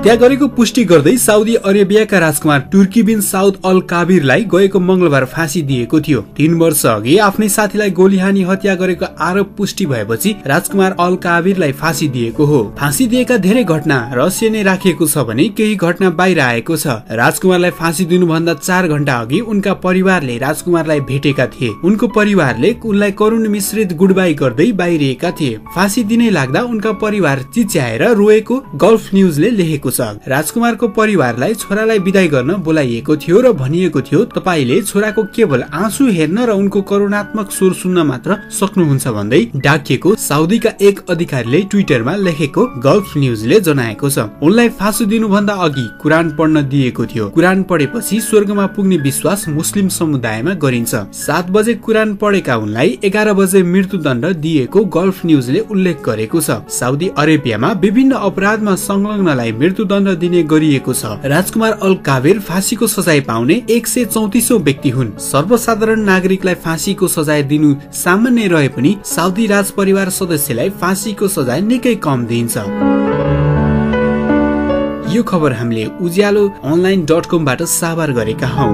हत्या गरेको पुष्टि गर्दै साउदी अरेबियाका राजकुमार तुर्की बिन साउद अल काबिरलाई गएको मंगलबार फाँसी दिएको थियो। 3 वर्ष अघि आफ्नै साथीलाई गोली हानी हत्या गरेको आरोप पुष्टि भएपछि राजकुमार अल काबिरलाई फाँसी दिएको हो। फाँसी दिएका धेरै घटना रहस्य नै राखिएको छ भने केही घटना बाहिर आएको छ। राजकुमारलाई फाँसी दिनुभन्दा 4 घण्टा अघि उनका परिवारले राजकुमारलाई भेटेका थिए। उनको परिवारले उनलाई करुण मिश्रित गुडबाई गर्दै बाहिरिएका थिए। फाँसी दिनै लाग्दा उनका परिवार चिच्याएर रोएको गल्फ न्यूजले लेखेको छ। राजकुमारको परिवारलाई छोरालाई बिदाई गर्न बोलाइएको थियो र भनिएको थियो तपाईले छोराको केवल आँसु हेर्न र उनको करुणात्मक स्वर सुन्न मात्र सक्नुहुन्छ भन्दै डाकिएको साउदीका एक अधिकारीले ट्विटरमा लेखेको गल्फ न्यूजले जनाएको छ। उनलाई फाँसी दिनुभन्दा अघि कुरान पढ्न दिएको थियो। कुरान पढेपछि स्वर्गमा पुग्ने विश्वास मुस्लिम समुदायमा गरिन्छ। 7 बजे कुरान पढेका उनलाई 11 बजे मृत्युदण्ड दिएको गल्फ न्यूजले उल्लेख गरेको छ। साउदी अरेबियामा विभिन्न अपराधमा संलग्नलाई मृत्युदण्ड दिने गरिएको छ। राजकुमार अल काबिर फाँसीको सजाय पाउने 134औं व्यक्ति हुन्। सर्वसाधारण नागरिकलाई फाँसीको सजाय दिनु सामान्य रहे पनि साउदी राज परिवार सदस्यलाई फाँसीको सजाय निकै कम दिइन्छ। यो खबर हामीले उज्यालो online.com बाट साभार गरेका हौं।